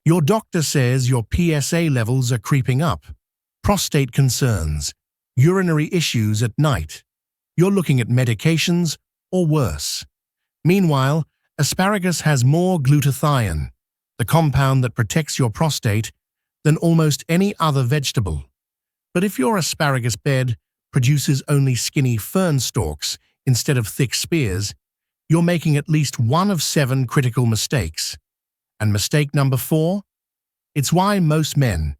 Your doctor says your PSA levels are creeping up. Prostate concerns. Urinary issues at night. You're looking at medications or worse. Meanwhile, asparagus has more glutathione, the compound that protects your prostate, than almost any other vegetable. But if your asparagus bed produces only skinny fern stalks instead of thick spears, you're making at least one of 7 critical mistakes. And mistake number 4? It's why most men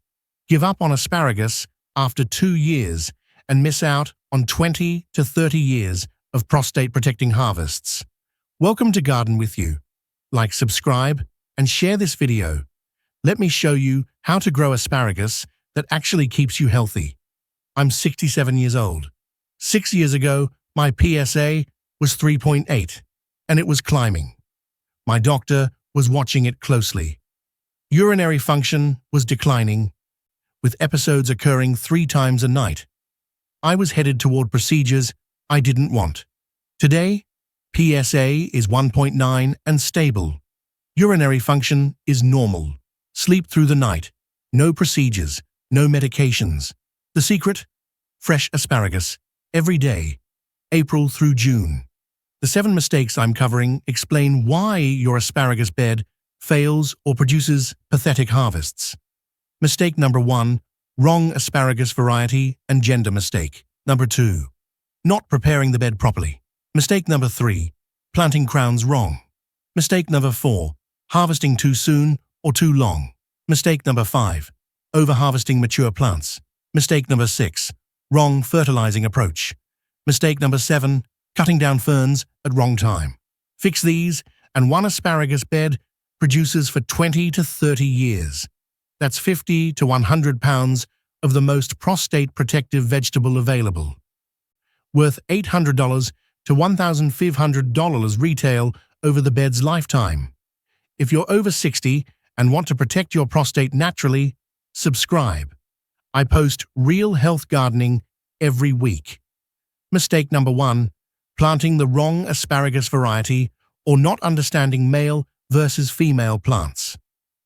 give up on asparagus after 2 years and miss out on 20 to 30 years of prostate-protecting harvests. Welcome to Garden With You. Like, subscribe, and share this video. Let me show you how to grow asparagus that actually keeps you healthy. I'm 67 years old. 6 years ago, my PSA was 3.8, and it was climbing. My doctor was watching it closely. Urinary function was declining, with episodes occurring 3 times a night. I was headed toward procedures I didn't want. Today, PSA is 1.9 and stable. Urinary function is normal. Sleep through the night. No procedures, no medications. The secret? Fresh asparagus, every day, April through June. The 7 mistakes I'm covering explain why your asparagus bed fails or produces pathetic harvests. Mistake number 1, wrong asparagus variety and gender mistake. Number 2, not preparing the bed properly. Mistake number 3, planting crowns wrong. Mistake number 4, harvesting too soon or too long. Mistake number 5, over-harvesting mature plants. Mistake number 6, wrong fertilizing approach. Mistake number 7, cutting down ferns at wrong time. Fix these, and one asparagus bed produces for 20 to 30 years. That's 50 to 100 pounds of the most prostate-protective vegetable available. Worth $800 to $1,500 retail over the bed's lifetime. If you're over 60 and want to protect your prostate naturally, subscribe. I post real health gardening every week. Mistake number 1, planting the wrong asparagus variety or not understanding male versus female plants.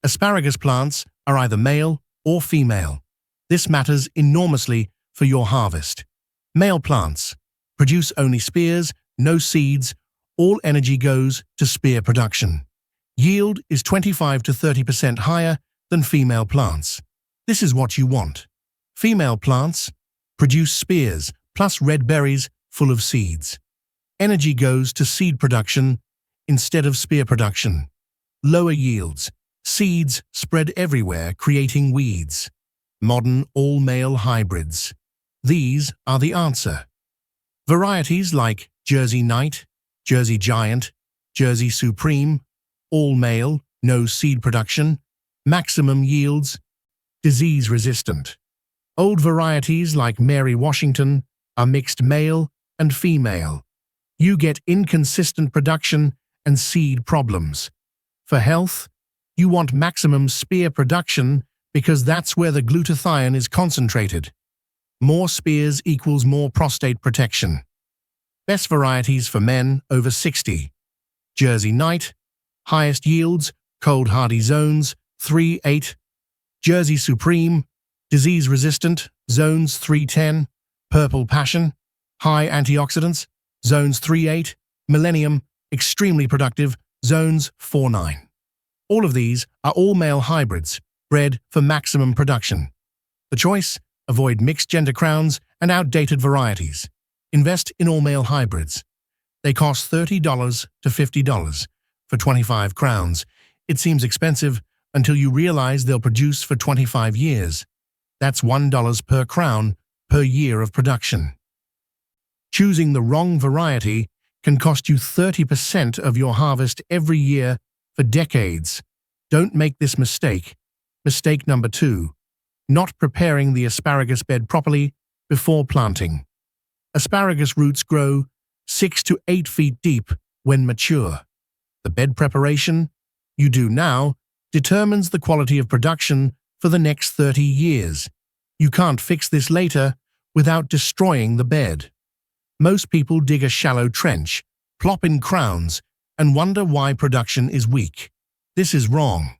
Asparagus plants are either male or female. This matters enormously for your harvest. Male plants produce only spears, no seeds. All energy goes to spear production. Yield is 25 to 30% higher than female plants. This is what you want. Female plants produce spears plus red berries full of seeds. Energy goes to seed production instead of spear production. Lower yields. Seeds spread everywhere, creating weeds. Modern all-male hybrids. These are the answer. Varieties like Jersey Knight, Jersey Giant, Jersey Supreme, all-male, no seed production, maximum yields, disease-resistant. Old varieties like Mary Washington are mixed male and female. You get inconsistent production and seed problems. For health, you want maximum spear production because that's where the glutathione is concentrated. More spears equals more prostate protection. Best varieties for men over 60. Jersey Knight, highest yields, cold hardy zones 3-8. Jersey Supreme, disease-resistant, zones 3-10. Purple Passion, high antioxidants, zones 3-8. Millennium, extremely productive, zones 4-9. All of these are all-male hybrids, bred for maximum production. The choice? Avoid mixed-gender crowns and outdated varieties. Invest in all-male hybrids. They cost $30 to $50 for 25 crowns. It seems expensive until you realize they'll produce for 25 years. That's $1 per crown per year of production. Choosing the wrong variety can cost you 30% of your harvest every year for decades. Don't make this mistake. Mistake number 2, not preparing the asparagus bed properly before planting. Asparagus roots grow 6 to 8 feet deep when mature. The bed preparation you do now determines the quality of production for the next 30 years. You can't fix this later without destroying the bed. Most people dig a shallow trench, plop in crowns, and wonder why production is weak. This is wrong.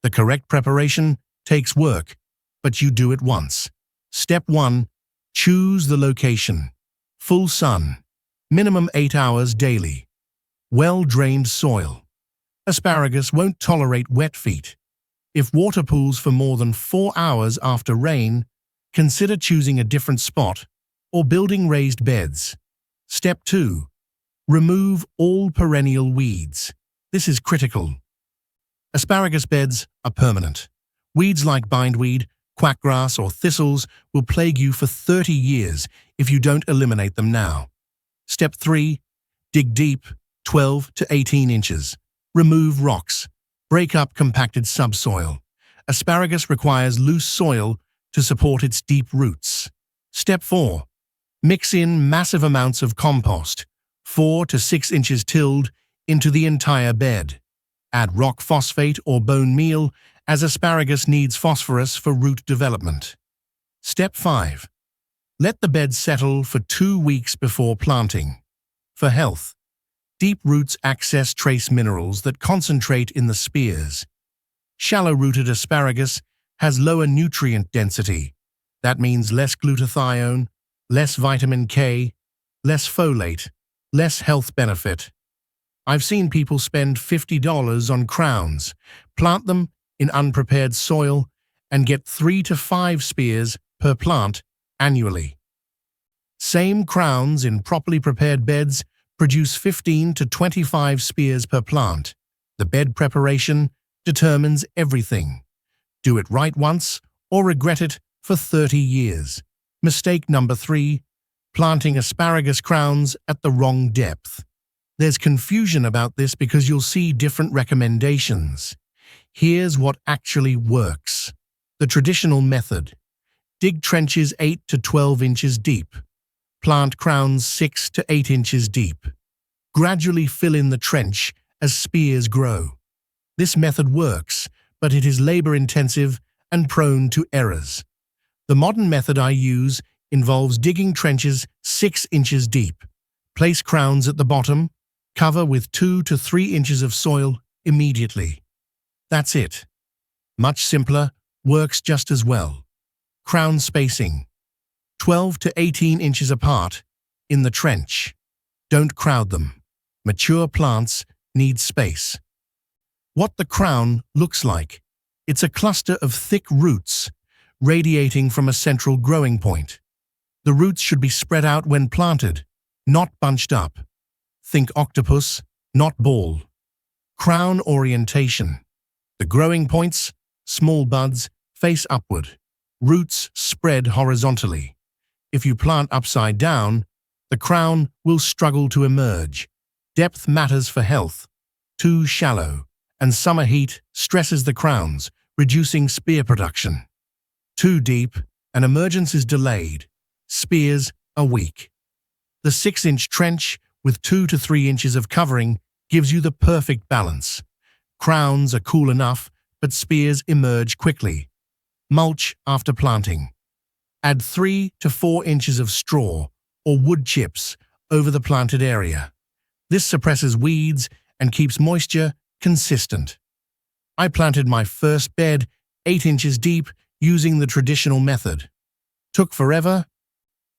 The correct preparation takes work, but you do it once. Step 1. Choose the location. Full sun. Minimum 8 hours daily. Well-drained soil. Asparagus won't tolerate wet feet. If water pools for more than 4 hours after rain, consider choosing a different spot or building raised beds. Step 2. Remove all perennial weeds. This is critical. Asparagus beds are permanent. Weeds like bindweed, quackgrass, or thistles will plague you for 30 years if you don't eliminate them now. Step 3. Dig deep, 12 to 18 inches. Remove rocks. Break up compacted subsoil. Asparagus requires loose soil to support its deep roots. Step 4. Mix in massive amounts of compost, 4 to 6 inches tilled, into the entire bed. Add rock phosphate or bone meal, as asparagus needs phosphorus for root development. Step 5. Let the bed settle for 2 weeks before planting. For health, deep roots access trace minerals that concentrate in the spears. Shallow-rooted asparagus has lower nutrient density. That means less glutathione, less vitamin K, less folate, less health benefit. I've seen people spend $50 on crowns, plant them in unprepared soil, and get 3 to 5 spears per plant annually. Same crowns in properly prepared beds produce 15 to 25 spears per plant. The bed preparation determines everything. Do it right once or regret it for 30 years. Mistake number 3. Planting asparagus crowns at the wrong depth. There's confusion about this because you'll see different recommendations. Here's what actually works. The traditional method. Dig trenches 8 to 12 inches deep. Plant crowns 6 to 8 inches deep. Gradually fill in the trench as spears grow. This method works, but it is labor-intensive and prone to errors. The modern method I use involves digging trenches 6 inches deep. Place crowns at the bottom. Cover with 2 to 3 inches of soil immediately. That's it. Much simpler, works just as well. Crown spacing. 12 to 18 inches apart in the trench. Don't crowd them. Mature plants need space. What the crown looks like. It's a cluster of thick roots radiating from a central growing point. The roots should be spread out when planted, not bunched up. Think octopus, not ball. Crown orientation. The growing points, small buds, face upward. Roots spread horizontally. If you plant upside down, the crown will struggle to emerge. Depth matters for health. Too shallow, and summer heat stresses the crowns, reducing spear production. Too deep, and emergence is delayed. Spears are weak. The 6-inch trench with 2 to 3 inches of covering gives you the perfect balance. Crowns are cool enough, but spears emerge quickly. Mulch after planting. Add 3 to 4 inches of straw or wood chips over the planted area. This suppresses weeds and keeps moisture consistent. I planted my first bed 8 inches deep using the traditional method. Took forever,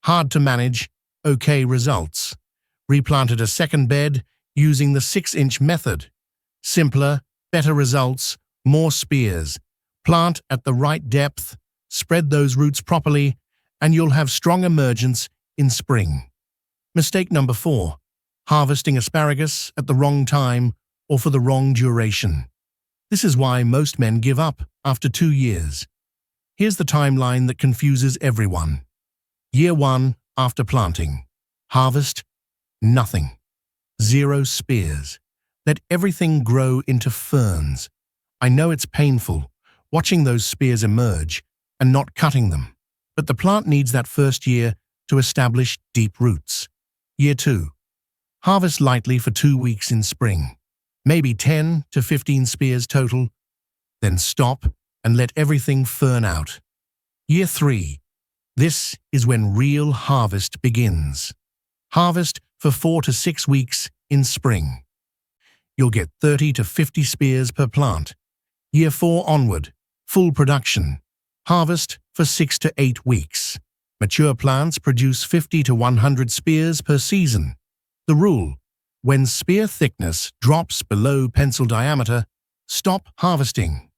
hard to manage, okay results. Replanted a second bed using the 6-inch method. Simpler, better results, more spears. Plant at the right depth, spread those roots properly, and you'll have strong emergence in spring. Mistake number 4. Harvesting asparagus at the wrong time or for the wrong duration. This is why most men give up after 2 years. Here's the timeline that confuses everyone. Year 1 after planting. Harvest. Nothing. 0 spears. Let everything grow into ferns. I know it's painful, watching those spears emerge and not cutting them, but the plant needs that first year to establish deep roots. Year 2. Harvest lightly for 2 weeks in spring. Maybe 10 to 15 spears total. Then stop and let everything fern out. Year 3. This is when real harvest begins. Harvest for 4 to 6 weeks in spring. You'll get 30 to 50 spears per plant. Year 4 onward, full production. Harvest for 6 to 8 weeks. Mature plants produce 50 to 100 spears per season. The rule: when spear thickness drops below pencil diameter, stop harvesting.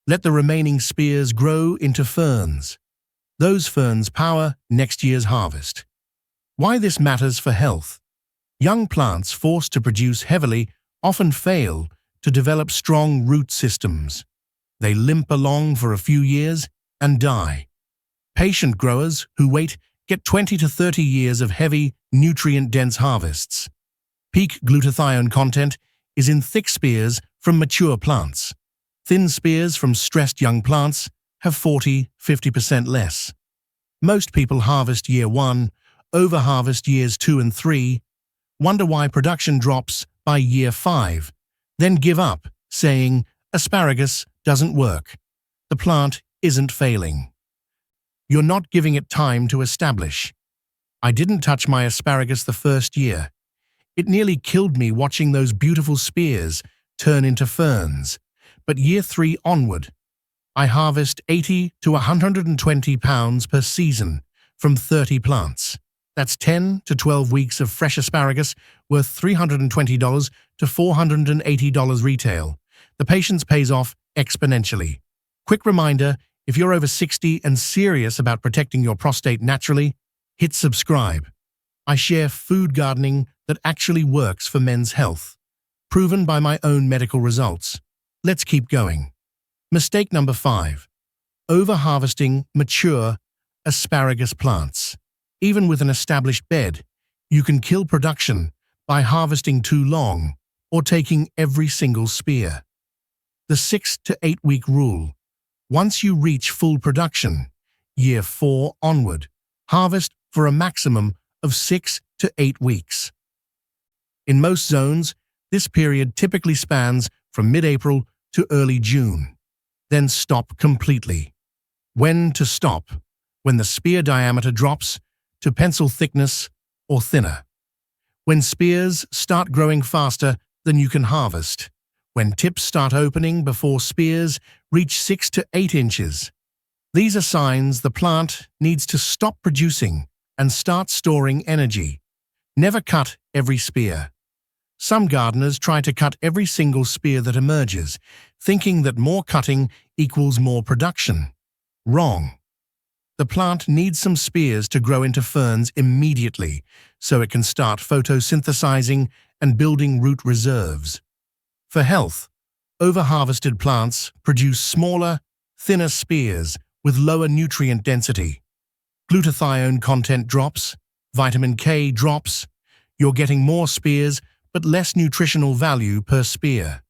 Let the remaining spears grow into ferns. Those ferns power next year's harvest. Why this matters for health? Young plants forced to produce heavily often fail to develop strong root systems. They limp along for a few years and die. Patient growers who wait get 20 to 30 years of heavy, nutrient-dense harvests. Peak glutathione content is in thick spears from mature plants. Thin spears from stressed young plants have 40–50% less. Most people harvest year 1, over-harvest years 2 and 3, wonder why production drops by year 5, then give up, saying, "Asparagus doesn't work. The plant isn't failing." You're not giving it time to establish. I didn't touch my asparagus the first year. It nearly killed me watching those beautiful spears turn into ferns. But year 3 onward, I harvest 80 to 120 pounds per season from 30 plants. That's 10 to 12 weeks of fresh asparagus worth $320 to $480 retail. The patience pays off exponentially. Quick reminder, if you're over 60 and serious about protecting your prostate naturally, hit subscribe. I share food gardening that actually works for men's health, proven by my own medical results. Let's keep going. Mistake number 5. Over-harvesting mature asparagus plants. Even with an established bed, you can kill production by harvesting too long or taking every single spear. The 6 to 8 week rule. Once you reach full production, year 4 onward, harvest for a maximum of 6 to 8 weeks. In most zones, this period typically spans from mid-April to early June. Then stop completely. When to stop? When the spear diameter drops to pencil thickness or thinner. When spears start growing faster than you can harvest. When tips start opening before spears reach 6 to 8 inches. These are signs the plant needs to stop producing and start storing energy. Never cut every spear. Some gardeners try to cut every single spear that emerges, thinking that more cutting equals more production. Wrong. The plant needs some spears to grow into ferns immediately, so it can start photosynthesizing and building root reserves. For health, over-harvested plants produce smaller, thinner spears with lower nutrient density. Glutathione content drops, vitamin K drops. You're getting more spears but less nutritional value per spear.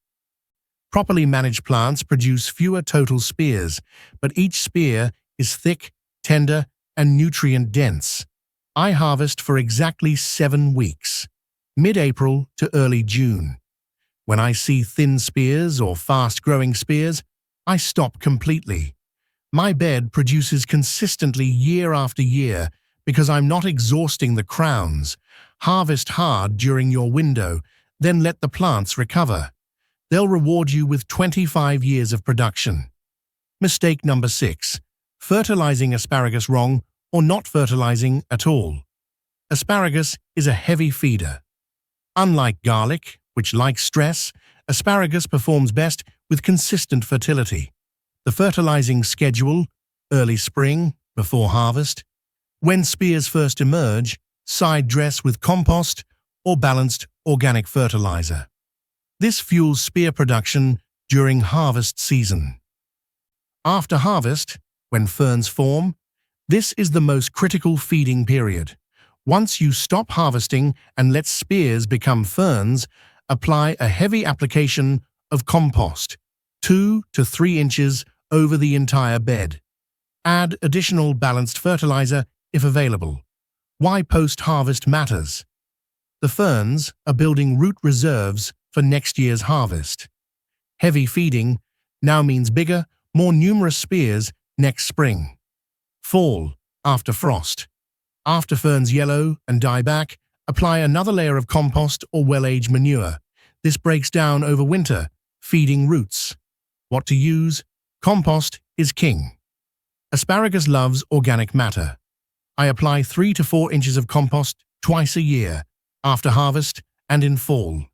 Properly managed plants produce fewer total spears, but each spear is thick, tender, and nutrient-dense. I harvest for exactly 7 weeks, mid-April to early June. When I see thin spears or fast-growing spears, I stop completely. My bed produces consistently year after year because I'm not exhausting the crowns. Harvest hard during your window, then let the plants recover. They'll reward you with 25 years of production. Mistake number 6. Fertilizing asparagus wrong or not fertilizing at all. Asparagus is a heavy feeder. Unlike garlic, which likes stress, asparagus performs best with consistent fertility. The fertilizing schedule: early spring, before harvest. When spears first emerge, side dress with compost or balanced organic fertilizer. This fuels spear production during harvest season. After harvest, when ferns form, this is the most critical feeding period. Once you stop harvesting and let spears become ferns, apply a heavy application of compost, 2 to 3 inches over the entire bed. Add additional balanced fertilizer if available. Why post-harvest matters. The ferns are building root reserves for next year's harvest. Heavy feeding now means bigger, more numerous spears next spring. Fall, after frost. After ferns yellow and die back, apply another layer of compost or well-aged manure. This breaks down over winter, feeding roots. What to use? Compost is king. Asparagus loves organic matter. I apply 3 to 4 inches of compost twice a year, after harvest and in fall.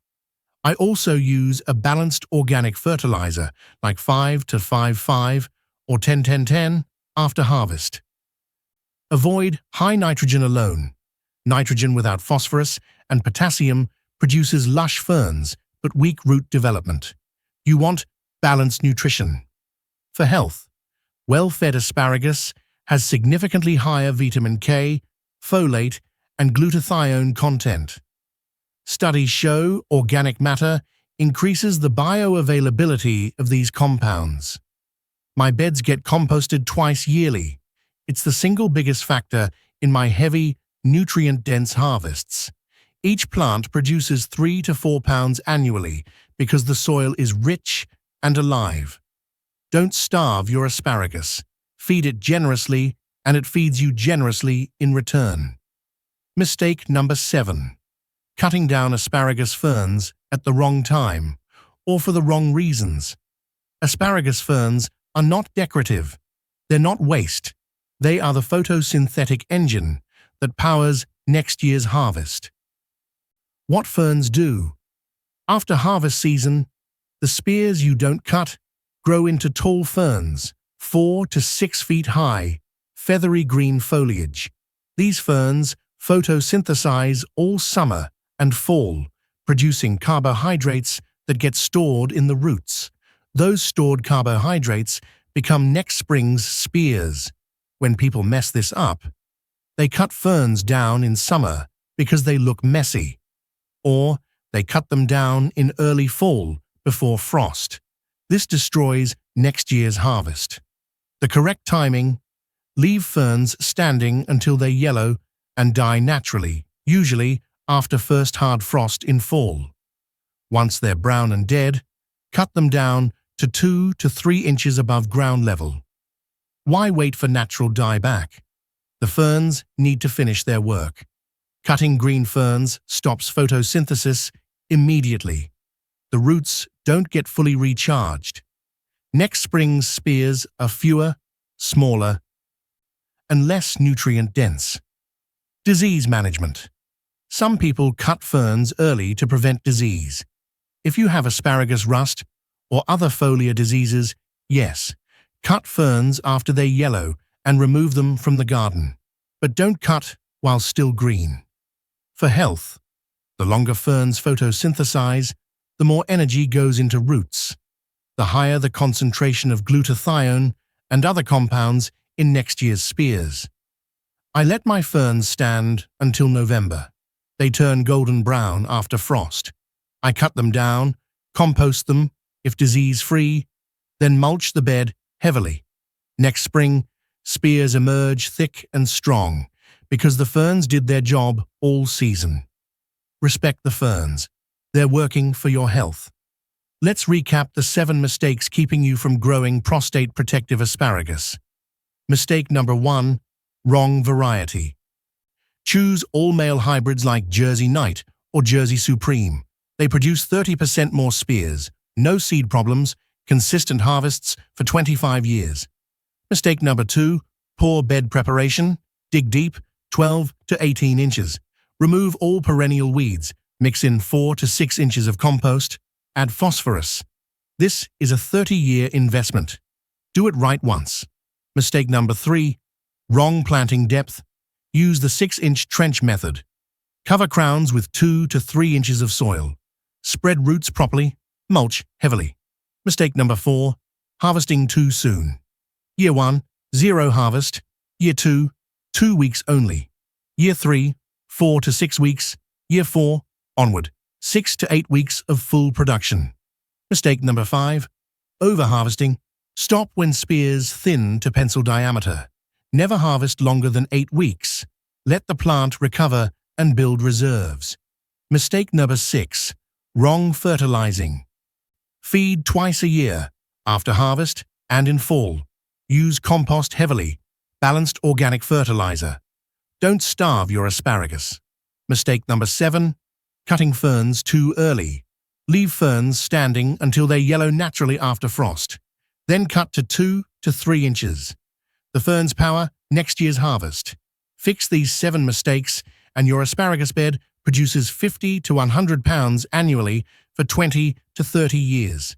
I also use a balanced organic fertilizer like 5 to 5 or 10 after harvest. Avoid high nitrogen alone. Nitrogen without phosphorus and potassium produces lush ferns but weak root development. You want balanced nutrition. For health, well-fed asparagus has significantly higher vitamin K, folate, and glutathione content. Studies show organic matter increases the bioavailability of these compounds. My beds get composted twice yearly. It's the single biggest factor in my heavy, nutrient-dense harvests. Each plant produces 3 to 4 pounds annually because the soil is rich and alive. Don't starve your asparagus. Feed it generously, and it feeds you generously in return. Mistake number 7. Cutting down asparagus ferns at the wrong time or for the wrong reasons. Asparagus ferns are not decorative. They're not waste. They are the photosynthetic engine that powers next year's harvest. What ferns do? After harvest season, the spears you don't cut grow into tall ferns, 4 to 6 feet high, feathery green foliage. These ferns photosynthesize all summer and fall, producing carbohydrates that get stored in the roots. Those stored carbohydrates become next spring's spears. When people mess this up, they cut ferns down in summer because they look messy, or they cut them down in early fall before frost. This destroys next year's harvest. The correct timing: leave ferns standing until they yellow and die naturally, usually after first hard frost in fall. Once they're brown and dead, cut them down to 2 to 3 inches above ground level. Why wait for natural dieback? The ferns need to finish their work. Cutting green ferns stops photosynthesis immediately. The roots don't get fully recharged. Next spring's spears are fewer, smaller, and less nutrient-dense. Disease management. Some people cut ferns early to prevent disease. If you have asparagus rust or other foliar diseases, yes, cut ferns after they yellow and remove them from the garden. But don't cut while still green. For health, the longer ferns photosynthesize, the more energy goes into roots, the higher the concentration of glutathione and other compounds in next year's spears. I let my ferns stand until November. They turn golden brown after frost. I cut them down, compost them, if disease-free, then mulch the bed heavily. Next spring, spears emerge thick and strong because the ferns did their job all season. Respect the ferns. They're working for your health. Let's recap the 7 mistakes keeping you from growing prostate protective asparagus. Mistake number 1, wrong variety. Choose all-male hybrids like Jersey Knight or Jersey Supreme. They produce 30% more spears, no seed problems, consistent harvests for 25 years. Mistake number 2, poor bed preparation. Dig deep, 12 to 18 inches. Remove all perennial weeds. Mix in 4 to 6 inches of compost. Add phosphorus. This is a 30-year investment. Do it right once. Mistake number 3, wrong planting depth. Use the 6-inch trench method. Cover crowns with 2 to 3 inches of soil. Spread roots properly. Mulch heavily. Mistake number 4, harvesting too soon. Year 1, 0 harvest. Year 2, 2 weeks only. Year 3, 4 to 6 weeks. Year 4, onward, 6 to 8 weeks of full production. Mistake number 5, over-harvesting. Stop when spears thin to pencil diameter. Never harvest longer than 8 weeks. Let the plant recover and build reserves. Mistake number 6, wrong fertilizing. Feed twice a year, after harvest and in fall. Use compost heavily, balanced organic fertilizer. Don't starve your asparagus. Mistake number 7, cutting ferns too early. Leave ferns standing until they yellow naturally after frost. Then cut to 2 to 3 inches. The ferns power next year's harvest. Fix these 7 mistakes and your asparagus bed produces 50 to 100 pounds annually for 20 to 30 years.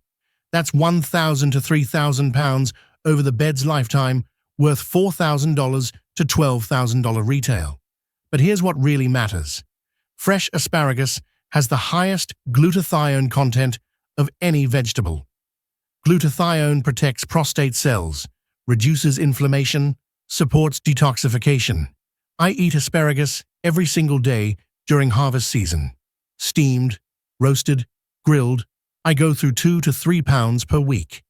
That's 1,000 to 3,000 pounds over the bed's lifetime, worth $4,000 to $12,000 retail. But here's what really matters. Fresh asparagus has the highest glutathione content of any vegetable. Glutathione protects prostate cells, reduces inflammation, supports detoxification. I eat asparagus every single day during harvest season. Steamed, roasted, grilled, I go through 2 to 3 pounds per week.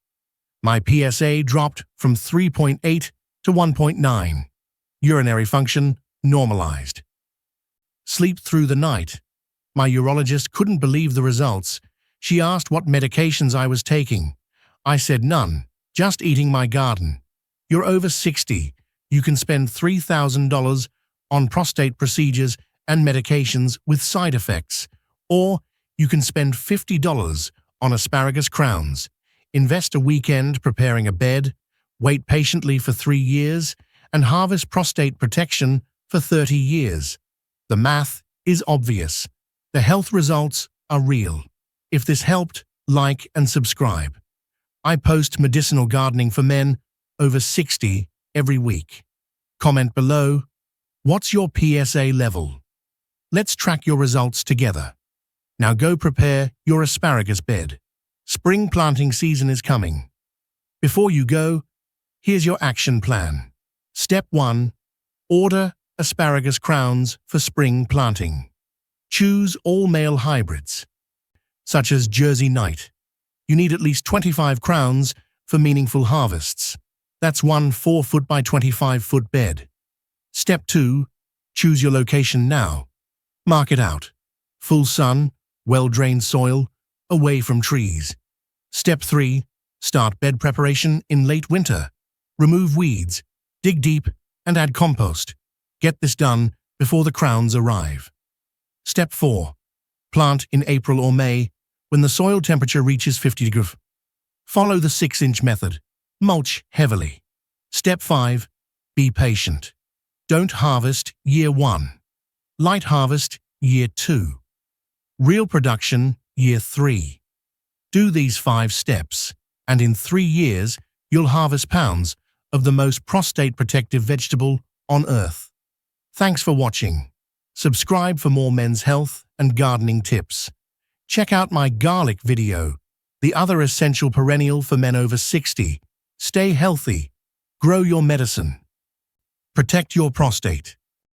My PSA dropped from 3.8 to 1.9. Urinary function normalized. Sleep through the night. My urologist couldn't believe the results. She asked what medications I was taking. I said none, just eating my garden. You're over 60. You can spend $3,000 on prostate procedures and medications with side effects. Or you can spend $50 on asparagus crowns. Invest a weekend preparing a bed, wait patiently for 3 years, and harvest prostate protection for 30 years. The math is obvious. The health results are real. If this helped, like and subscribe. I post medicinal gardening for men over 60 every week. Comment below, what's your PSA level? Let's track your results together. Now go prepare your asparagus bed. Spring planting season is coming. Before you go, here's your action plan. Step 1. Order asparagus crowns for spring planting. Choose all male hybrids, such as Jersey Knight. You need at least 25 crowns for meaningful harvests. That's one 4-foot by 25-foot bed. Step 2. Choose your location now. Mark it out. Full sun, well-drained soil, away from trees. Step 3. Start bed preparation in late winter. Remove weeds, dig deep, and add compost. Get this done before the crowns arrive. Step 4. Plant in April or May when the soil temperature reaches 50 degrees. Follow the 6-inch method. Mulch heavily. Step 5. Be patient. Don't harvest year 1. Light harvest year 2. Real production year 3. Do these 5 steps, and in 3 years, you'll harvest pounds of the most prostate-protective vegetable on Earth. Thanks for watching. Subscribe for more men's health and gardening tips. Check out my garlic video, the other essential perennial for men over 60. Stay healthy. Grow your medicine. Protect your prostate.